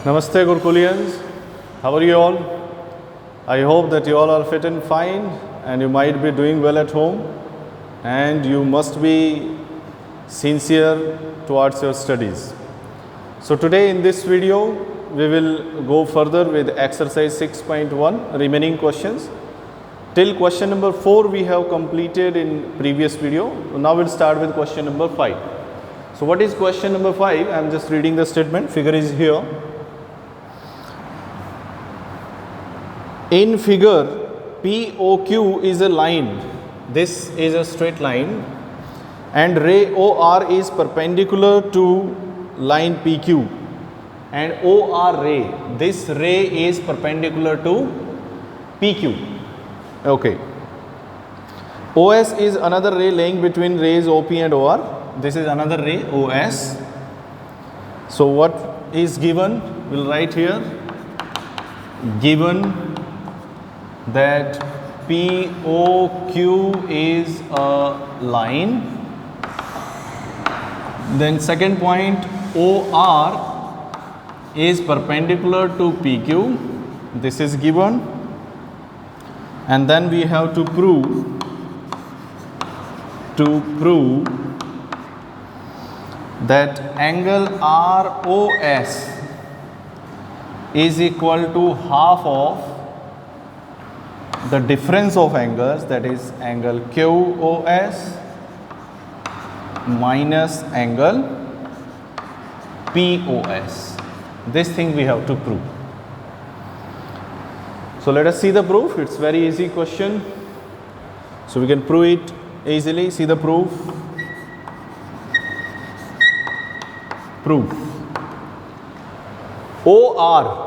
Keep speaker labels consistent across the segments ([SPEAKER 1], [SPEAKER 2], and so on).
[SPEAKER 1] Namaste Gurukulians, how are you all? I hope that you all are fit and fine and you might be doing well at home and you must be sincere towards your studies. So today in this video we will go further with exercise 6.1 remaining questions. Till question number 4 we have completed in previous video. Now we'll start with question number 5. So what is question number 5? I am just reading the statement, figure is here. In figure, POQ is a line, this is a straight line and ray OR is perpendicular to line PQ and OR ray, this ray is perpendicular to PQ. Okay. OS is another ray lying between rays OP and OR, this is another ray OS. So what is given, we'll write here, given that POQ is a line. Then second point, OR is perpendicular to PQ. This is given. And then we have to prove that angle ROS is equal to half of the difference of angles, that is angle QOS minus angle POS. This thing we have to prove. So let us see the proof. It's very easy question. So we can prove it easily. See the proof. Proof. OR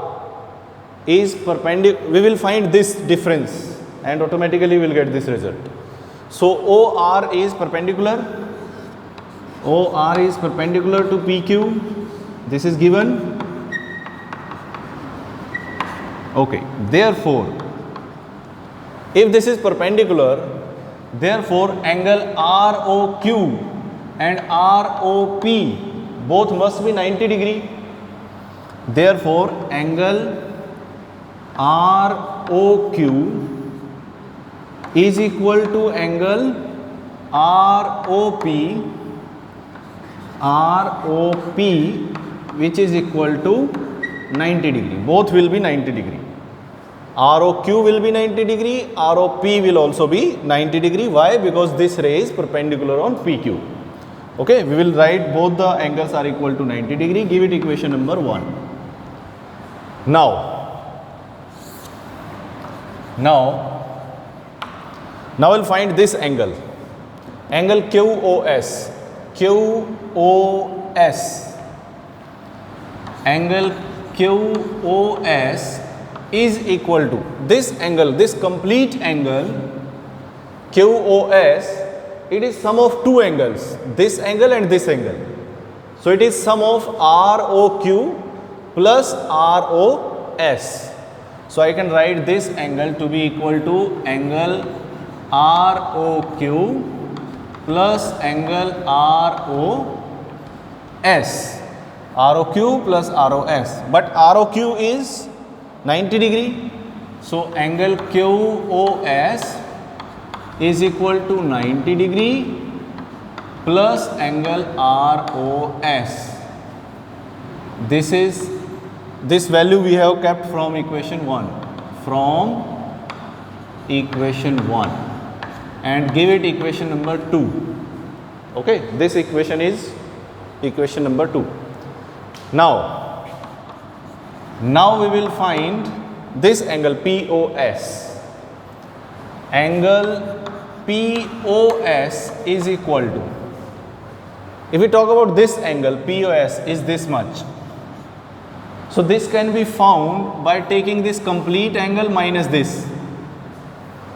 [SPEAKER 1] is perpendicular, we will find this difference and automatically we will get this result. So OR is perpendicular to PQ, this is given. Okay, therefore, if this is perpendicular, therefore angle ROQ and ROP both must be 90 degree. Therefore, angle ROQ is equal to angle ROP which is equal to 90 degree. Both will be 90 degree. ROQ will be 90 degree, ROP will also be 90 degree. Why? Because this ray is perpendicular on PQ. Okay, we will write both the angles are equal to 90 degree. Give it equation number 1. Now we'll find this angle QOS. Angle QOS is equal to this angle, this complete angle QOS, it is sum of two angles, this angle and this angle. So it is sum of ROQ plus ROS. So I can write this angle to be equal to angle ROQ plus angle ROS. ROQ plus ROS. But ROQ is 90 degree. So angle QOS is equal to 90 degree plus angle ROS. This value we have kept from equation 1. And give it equation number 2. Okay, this equation is equation number 2. Now we will find this angle POS. Angle POS is equal to, if we talk about this angle POS is this much. So this can be found by taking this complete angle minus this.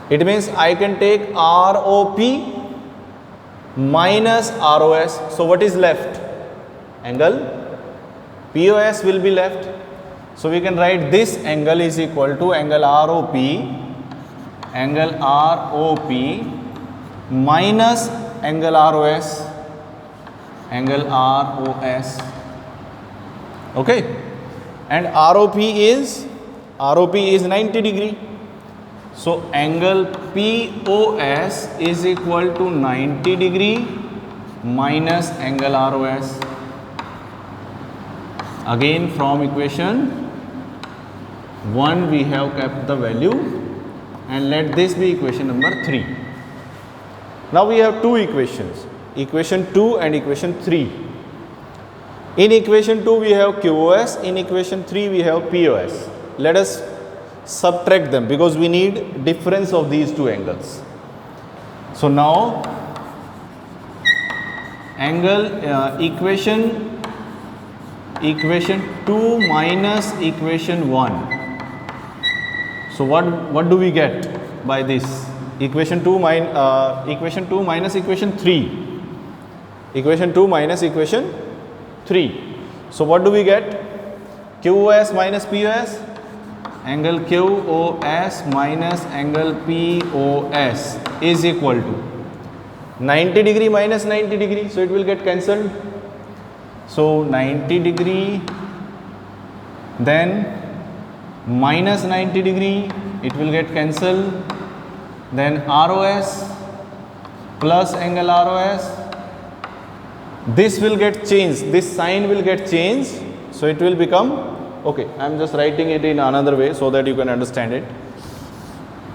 [SPEAKER 1] It means I can take ROP minus ROS. So what is left? Angle POS will be left. So we can write this angle is equal to angle ROP minus angle ROS. Okay. and ROP is 90 degree. So angle POS is equal to 90 degree minus angle ROS. Again from equation 1 we have kept the value, and let this be equation number 3. Now we have two equations, equation 2 and equation 3. In equation 2 we have QoS, in equation 3 we have POS. Let us subtract them because we need difference of these two angles. So now angle equation 2 minus equation 1. So what do we get by this? Equation 2 minus equation 3. Equation 2 minus equation 3. So what do we get? QoS minus POS. Angle QoS minus angle POS is equal to 90 degree minus 90 degree. So it will get cancelled. So 90 degree, then minus 90 degree, it will get cancelled. Then ROS plus angle ROS, this will get changed, this sign will get changed. So it will become, okay, I am just writing it in another way so that you can understand it.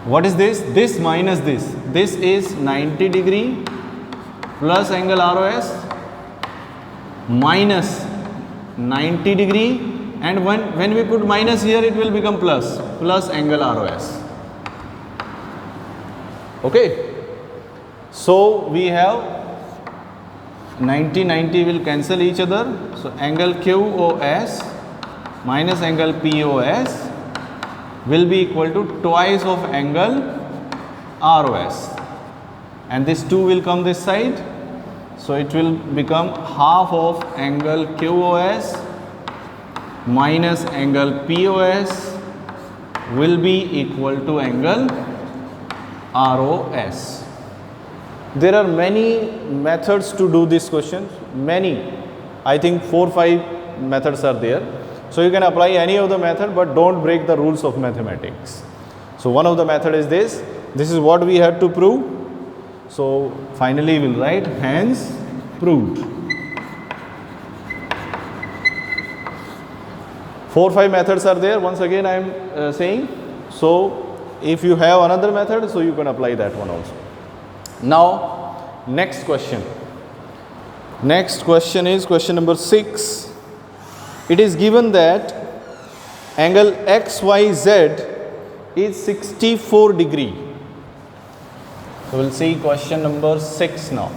[SPEAKER 1] What is this? This minus this. This is 90 degree plus angle ROS minus 90 degree, and when we put minus here it will become plus angle ROS. Okay. So we have 90 will cancel each other. So angle QoS minus angle POS will be equal to twice of angle ROS, and this 2 will come this side. So it will become half of angle QoS minus angle POS will be equal to angle ROS. There are many methods to do this question. Many, I think 4-5 methods are there. So you can apply any of the method, but don't break the rules of mathematics. So one of the method is this. This is what we had to prove. So finally we will write hence proved. 4-5 methods are there. Once again I am saying. So if you have another method, so you can apply that one also. Now next question. Next question is question number 6. It is given that angle XYZ is 64 degree. So we'll see question number 6 now.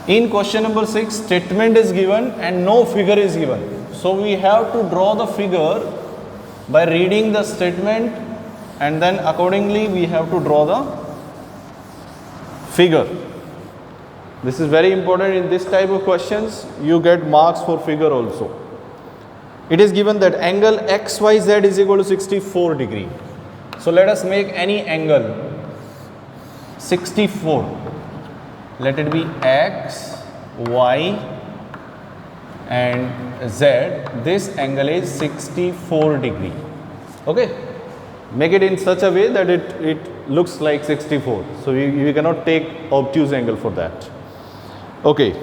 [SPEAKER 1] In question number 6, statement is given and no figure is given. So we have to draw the figure by reading the statement, and then accordingly we have to draw the figure. This is very important in this type of questions. You get marks for figure also. It is given that angle XYZ is equal to 64 degree. So let us make any angle 64. Let it be X, Y and Z. This angle is 64 degree. Okay. Make it in such a way that it looks like 64. So we cannot take obtuse angle for that. Okay.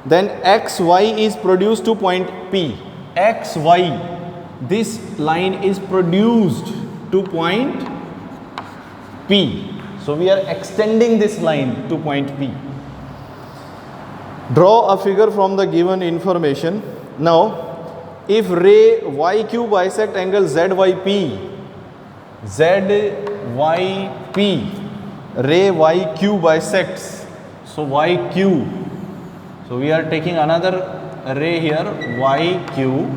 [SPEAKER 1] Then XY is produced to point P. XY, this line is produced to point P. So we are extending this line to point P. Draw a figure from the given information. Now, if ray YQ bisect angle ZYP, ray YQ bisects, so YQ, so we are taking another ray here YQ,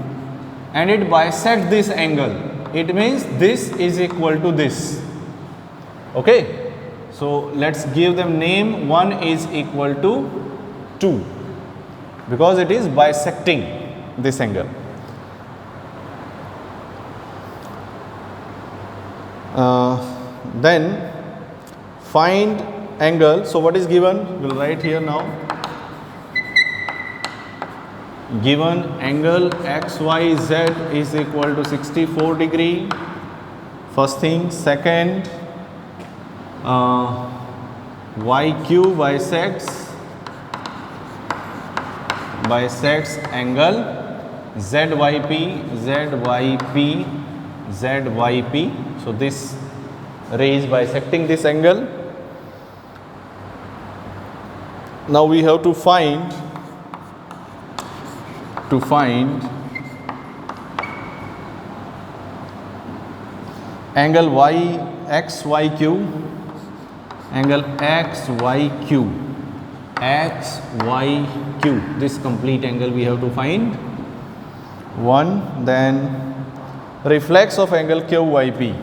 [SPEAKER 1] and it bisects this angle. It means this is equal to this. Okay. So let's give them name. One is equal to 2 because it is bisecting this angle. Then find angle. So what is given? We'll write here now. given angle XYZ is equal to 64 degree. First thing. Second, YQ bisects angle ZYP. So this ray is bisecting this angle. Now we have to find angle XYQ, this complete angle we have to find. One, then reflex of angle QYP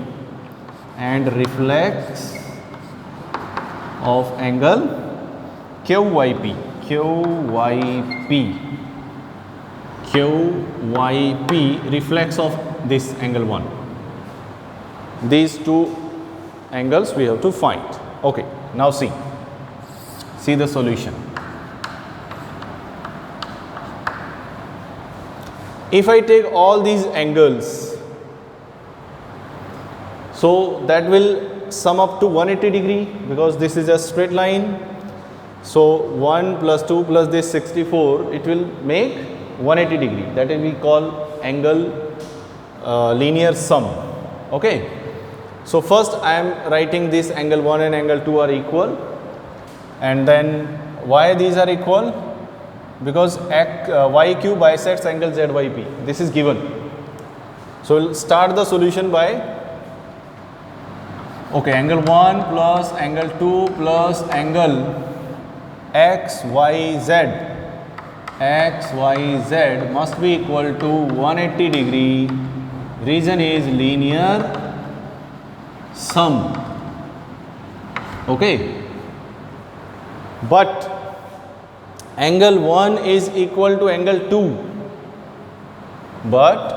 [SPEAKER 1] and reflex of angle QYP, reflex of this angle 1. These two angles we have to find. Okay, now see the solution. If I take all these angles, so that will sum up to 180 degree because this is a straight line. So 1 plus 2 plus this 64, it will make 180 degree. That is we call angle linear sum. Okay. So first I am writing this angle 1 and angle 2 are equal, and then why these are equal? Because YQ bisects angle ZYP. This is given. So we'll start the solution by angle 1 plus angle 2 plus angle XYZ must be equal to 180 degree. Reason is linear sum. Okay, but angle 1 is equal to angle 2, but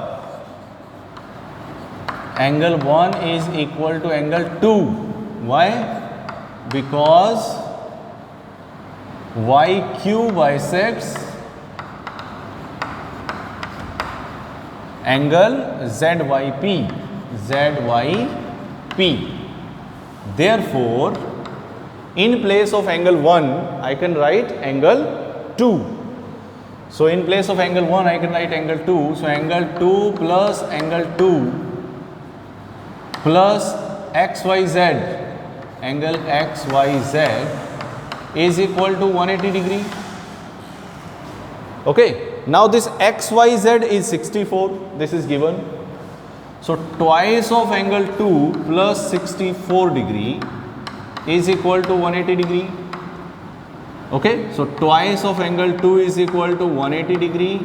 [SPEAKER 1] angle 1 is equal to angle 2. Why? Because YQ bisects angle ZYP. Therefore, in place of angle 1, I can write angle 2. So, in place of angle 1, I can write angle 2. So, angle 2 plus angle 2 plus XYZ, angle XYZ is equal to 180 degree. Okay. Now, this XYZ is 64. This is given. So, twice of angle 2 plus 64 degree is equal to 180 degree. Okay. So, twice of angle 2 is equal to 180 degree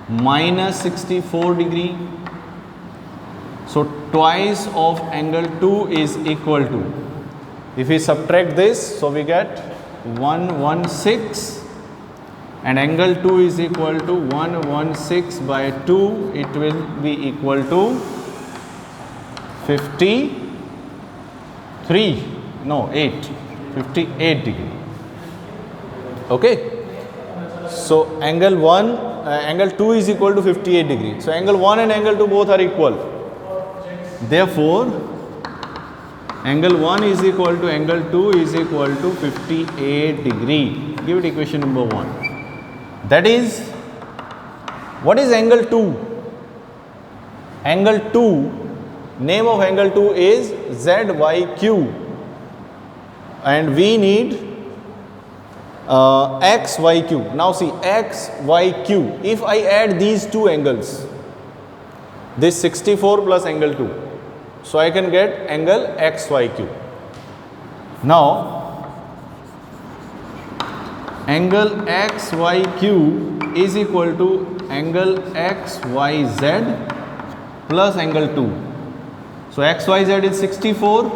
[SPEAKER 1] minus 64 degree. So, twice of angle 2 is equal to, if we subtract this, so we get 116. And angle 2 is equal to 116 by 2, it will be equal to 58 degree. Okay. So, angle 2 is equal to 58 degree. So, angle 1 and angle 2 both are equal. Therefore, angle 1 is equal to angle 2 is equal to 58 degree. Give it equation number 1. That is, what is angle 2? Angle 2, name of angle 2 is ZYQ, and we need XYQ. Now see, XYQ, if I add these two angles, this 64 plus angle 2, so I can get angle XYQ. Now, angle XYQ is equal to angle XYZ plus angle 2. So, XYZ is 64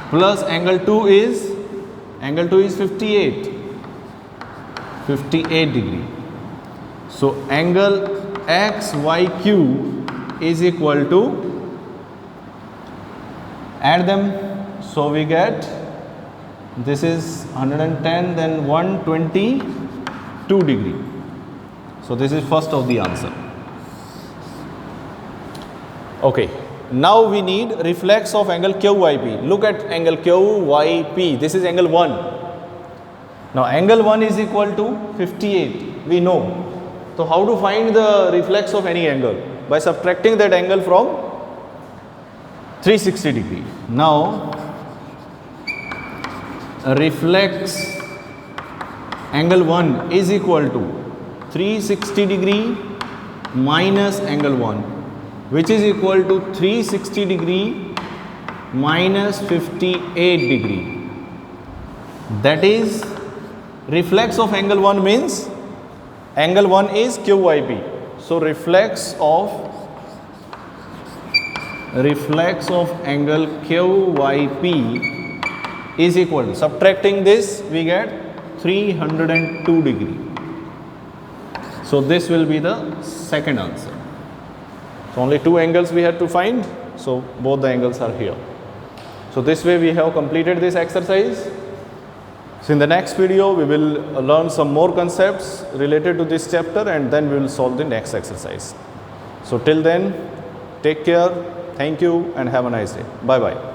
[SPEAKER 1] plus angle 2 is 58 degree. So, angle XYQ is equal to, add them, so we get, this is 110, then 122 degree. So this is first of the answer. Okay, now we need reflex of angle QYP. Look at angle QYP. This is angle 1. Now angle 1 is equal to 58. We know. So how to find the reflex of any angle? By subtracting that angle from 360 degree. Now reflex angle 1 is equal to 360 degree minus angle 1, which is equal to 360 degree minus 58 degree. That is, reflex of angle 1 means angle 1 is QYP. So reflex of angle QYP is equal to, subtracting this we get 302 degree. So this will be the second answer. So only two angles we had to find. So both the angles are here. So this way we have completed this exercise. So in the next video we will learn some more concepts related to this chapter, and then we will solve the next exercise. So till then, take care, thank you, and have a nice day. Bye bye.